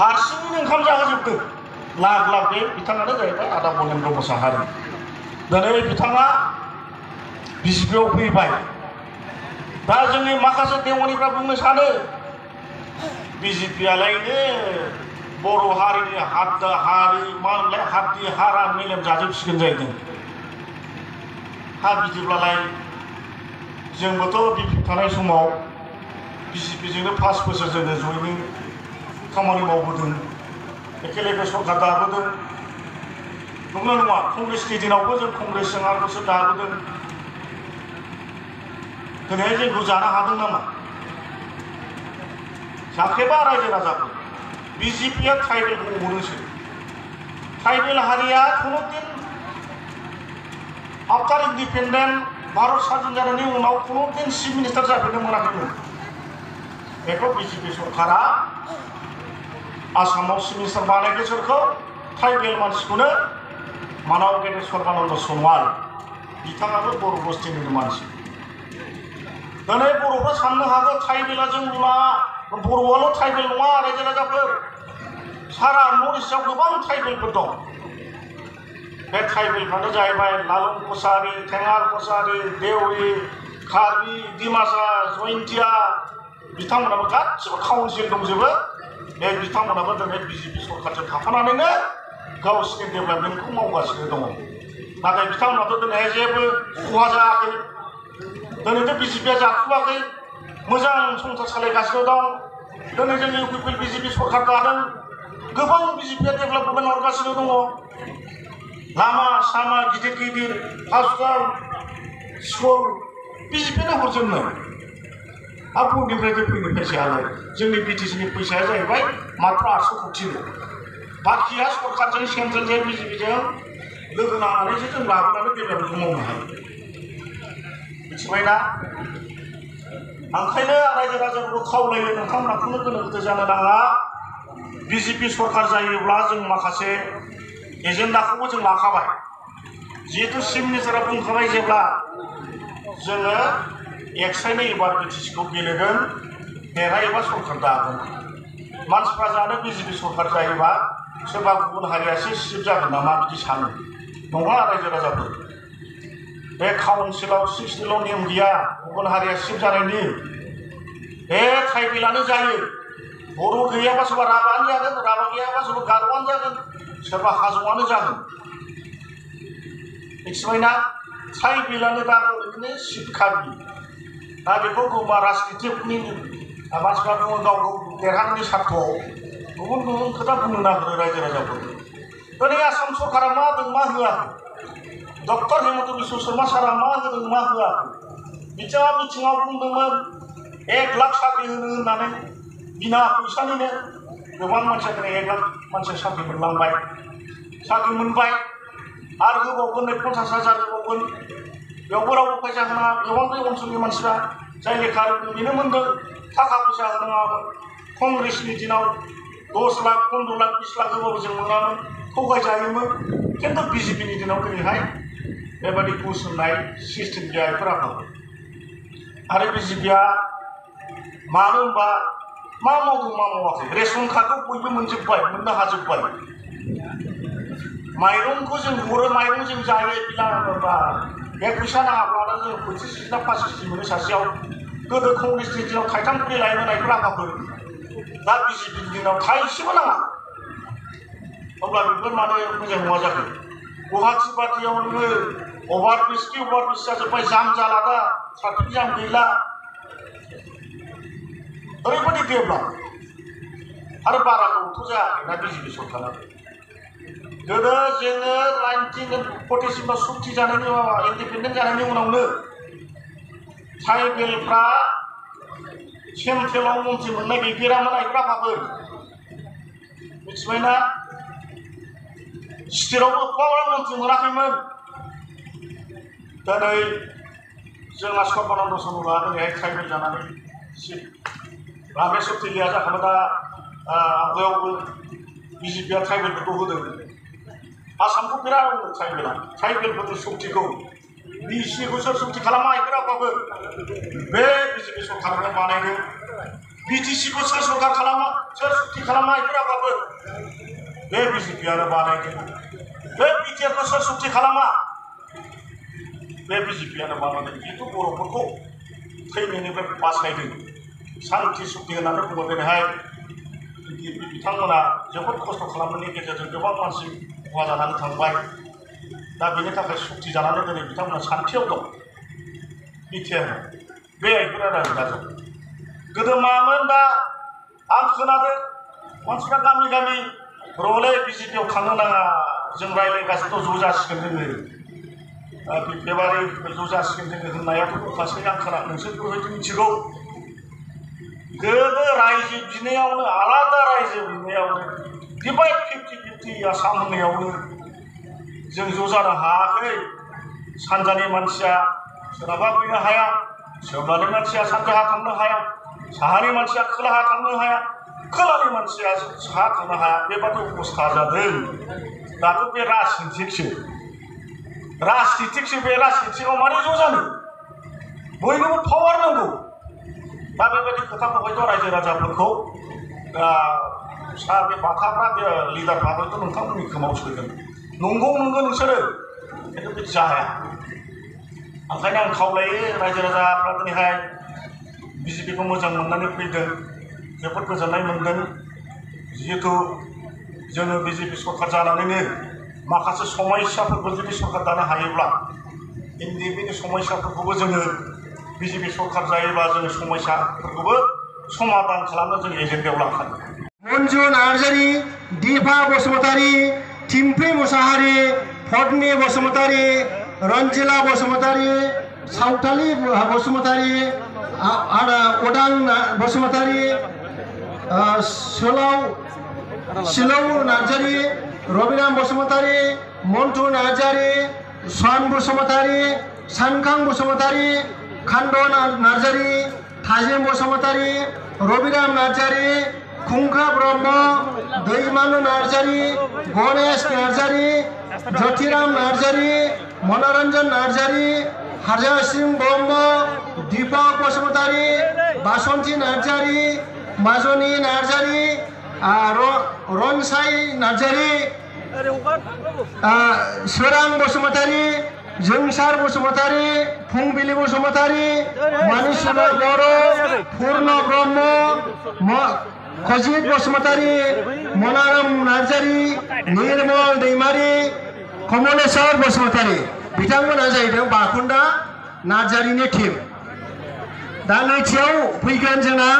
हारसिङैनो ओंखाम जाहोजोबदों लाख लाख बे बिथाङानो जाहैबाय आदा बलेन्द्र मोसाहारि दिनै बिथाङा बिजेपिआव फैबाय दा जोंनि माखासे देवानिफ्रा बुंनो सानो बिजेपिआलायनो बर' हारिनि हारि मा होनलाय हाथि हारा मेलेम जाजोबसिगोन जाहैदों हा बिदिब्लालाय जोंबोथ' बिपि थानाय समाव बिजेपिजोंनो 5 बोसोर जोङो जयैनो खामानि मावबोदों एखेलेगे सरकार दाबोदों नंगौना नङा कंग्रेसनि दिनावबो जों कंग्रेसजों आगोलसो दाबोदों दिनैहाय जोंखौ जानो हादों नामा जाखेबा रायजो राजाखौ बिजेपिआ ट्राइबेलखौ अनोसो ट्राइबेल हारिया खुनुदिन आफ्टार इन्डिपेन्डेन्ट भारत स्वाधीन जानायनि उनाव खुनुदिन चिफ मिनिस्टार जाफेरनो मोनाखैमोन बेखौ बिजेपि सरकारा आसामाव चिफ मिनिस्टार बानायखो सोरखौ ट्राइबेल मानसिखौनो मानाव गेदेर सर्बानन्द सन'वाल बिथाङाबो बर' गोष्ठीनिनो मानसि दिनै बर'फ्रा साननो हागौ ट्राइबेला जों नङा बर'आल' ट्राइबेल नङा रायजो राजाफोर सारा नर्थ इस्टआव गोबां ट्राइबेलफोर दं बे ट्राइबेलफ्रानो जाहैबाय लालुं कसारि थेङाल कसारि देउरि कार्बि डिमासा जयन्तिया बिथांमोनाबो गासिबो काउन्सिल दंजोबो बे बिथांमोनाबो दिनै बिजेपि सरकारजों थाफानानैनो गावसिनि डेभेलपमेन्टखौ मावगासिनो दङ नाथाय बिथांमोनाथ' दिनैहाय जेबो खहा जायाखै दिनैथ' बिजेपिआ जाखुवाखै मोजां संसार सालायगासिनो दं दिनै जों इउपिपिएल बिजेपि सरकार दादों गोबां बिजेपिआ डेभेलपमेन्ट हरगासिनो दङ लामा सामा गिदिर गिदिर हस्पिटाल स्कुल बिजेपिआनो हरजोबनो आरो बबेनिफ्रायथ' फैनो फैसायालाय जोंनि बिटिसिनि फैसाया जाहैबाय मात्र 800 कौटिल' बाखिया सरकारजों सेन्ट्रेलजों बिजेपिजों लोगो नांनानैसो जों लाबोनानै डेभेलपमेन्टखौ मावनो हायो मिथिबायना ओंखायनो रायजो राजाफोरखौ खावलायो नोंथांमोना खुनु गोनो गोथो जानो नाङा बिजेपि सरकार जायोब्ला जों माखासे एजेन्डाखौबो जों लाखाबाय जिहेतु चिफ मिनिस्टारा बुंखाबाय जेब्ला जोङो एक्साइनो एबार बिटिसिखौ गेलेगोन देरहायोबा सरकार दागोन मानसिफ्रा जानो बिजेपि सरकार जायोबा सोरबा गुबुन हारियासो चिफ जागोन नामा बिदि सानो नङा रायजो राजाफोर बे काउन्सिलाव 60ल' नेम गैया गुबुन हारिया चिफ जानायनि बे ट्राइबेलानो जायो बर' गैयाबा सोरबा राभायानो जागोन राभा गैयाबा सोरबा गार'आनो जागोन सोरबा हाजंआनो जागोन मिथिबायना ट्राइबेलानो दा ओरैनो चिफ खाबि दा बेखौ गोमा राजनितिकनि मानसिफ्रा बुङो गाव देरहानायनि सार्थआव गुबुन गुबुन खोथा बुंनो नागिरो रायजो राजाफोर दिनै आसाम सरकारा मा होदों मा होआखै डक्टर हेमन्त बिश्व शर्मा सारा मा होदों मा होआखै बिथाङा मिथिङाव बुंदोंमोन 1 लाख साख्रि होनो होननानै बिना फैसानिनो गोबां मानसिया दिनै 1 लाख मानसिया साख्रि मोनलांबाय साख्रि मोनबाय आरो होबावगोन 50,000 होबावगोन बेयावबो रावबो फैसा होनाङा गोबां बे ओनसोलनि मानसिफ्रा जाय लेखा बेनो मोनदों थाखा फैसा होनाङामोन कंग्रेसनि दिनाव 10 लाख 15 लाख 20 लाख होबाबो जों मोनामोन थगायजायोमोन खिन्थु बिजेपिनि दिनाव दिनैहाय बेबायदि घुस होनाय सिस्टेम गैया बेफोर आफादफोर आरो बिजेपिआ मानो होनबा मा मावदों मा मावाखै रेशन कार्डखौ बयबो मोनजोब्बाय मोननो हाजोब्बाय माइरंखौ जों हरो माइरं जों जायो बिलाबा बे फैसा नाङाब्लानो जों 25 ना 25 मोनो सासेयाव गोदो कंग्रेसनि दिनाव थाइथाम खुरि लायोमोन नायफोर आफाफोर दा बिजेपिनि दिनाव थाइसेबो नाङा अब्ला बेफोर मानो मोजां नङा जाखो गुवाहाटि बादियाव नोङो अभारब्रिजखि अभारब्रिज जाजोब्बाय जाम जाला दा ट्राफिक जाम गैला ओरैबायदि डेभेलप आरो बारा गोबावथ' जायाखैना बिजेपि सरकारा गोदो जोङो 1947 सुक्ति जानायनि इन्डिपेन्डेन्ट जानायनि उनावनो ट्राइबेलफ्रा सेन्ट्रेलाव मन्थ्रि मोननाय गैफेरामोन आइफ्राफोर मिथिबायना स्टेटआवबो गोबां मन्थ्रि मोनाखैमोन दिनै जोंना सर्बानन्द सन'वाला दिनैहाय ट्राइबेल जानानै रामेश्वर तेलिया जाखांबाय दा आवगायावबो बिजेपिआ ट्राइबेलफोरखौ होदों आसामखौ बिराद ट्राइबेला ट्राइबेलफोरनि सक्तिखौ बिसिनिखौ सोर सक्ति खालामा आइफोर आफाफोर बे बिजेपि सरकारनो बानायदों बिटिसिखौ सोर सरकार खालामा सोर सुक्ति खालामा बेफोराबाबो बे बिजेपिआनो बानायदों बे बिटिआरखौ सोर सुक्ति खालामा बे बिजेपिआनो बानायदों खिन्थु बर'फोरखौ थैनायनिफ्राय बासायदों शान्ति सुक्ति होननानै बुङो दिनैहाय बिथांमोना जोबोद खस्थ' खालामनायनि गेजेरजों गोबां मानसि खहा जानानै थांबाय दा बेनि थाखाय सुक्ति जानानै दिनै बिथांमोना शान्तियाव दं बिटिआर बे बेफोर रायजो गोदो मामोन दा आं खोनादों मानसिफ्रा गामि गामि रलै बिजेपिआव थांनो नाङा जों रायज्लायगासिनो ज' जासिगोन जोङो फेब्रुवारि ज' जासिगोन जोङो होननायाथ' बुंखासै आं खोना नोंसोरबो हयथ' मिथिगौ गोदो रायजो बिनायावनो आलादा रायजो बिनायावनो डिभाइड 50-50 आसाम होननायावनो जों ज' जानो हायाखै सानजानि मानसिया सोरहाबा फैनो हाया सोरबानि मानसिया सानजाहा थांनो हाया साहानि मानसिया खोलाहा थांनो हाया खोलानि मानसिया साहा थांनो हाया बेबादि अबस्था जादों दाथ' बे राजनितिकसो बे राजनितिकआव मारै ज' जानो बयनोबो पावार नांगौ दा बेबायदि खोथाखौ हयथ' रायजो राजाफोरखौ सा बे बाथाफ्रा बे लिडारफ्रा हयथ' नोंथांमोननि खोमाव सोगोन नंगौ नोंसोरो खिन्थु बिदि जाया ओंखायनो आं खावलायो रायजो राजाफ्रा दिनैहाय बिजेपिखौ मोजां मोननानै फैदों जोबोद गोजोननाय मोनदों जिहेतु जोङो बिजेपि सरकार जानानैनो माखासे समस्याफोरखौ जुदि सरकार दानो हायोब्ला इन्डिपेन्डेन्ट समस्याफोरखौबो जोङो बिजेपि सरकार जायोबा जोङो समस्याफोरखौबो समाधान खालामनो जों एजेन्डायाव लांखागोन मन्जु नार्जारि दिपा बसुमतारी थिम्फि मुसाहारि फदमि बसुमतारी रन्जिला बसुमतारी सावथालि बसुमतारी उदां बसुमतारी सिलौ नार्जारि रबिराम बसुमतारी मन्टु नार्जारि सन बसुमतारी सानखां बसुमतारी खान्द नार्जारि थाजिम बसुमतारी रबिराम नार्जारि खुंखा ब्रह्म दैमालु नार्जारि गणेश नार्जारि ज्योतिराम नार्जारि मनोरन्जन नार्जारि हारजासिं ब्रह्म दीपक बसुमतारी बासन्ती नार्जारि माजनी नार्जारि रनसाई नार्जारि सोरां बसुमतारी जोंसार बसुमतारी फुंबिलि बसुमतारी मानिसुला बर' पूर्ण ब्रह्म खजित बसुमतारी मनाराम नार्जारि निर्मल दैमारि कमलेश्वर बसुमतारी बिथांमोना जाहैदों बाखुन्दा नार्जारिनि टीम दा नैथियाव फैगोन जोंना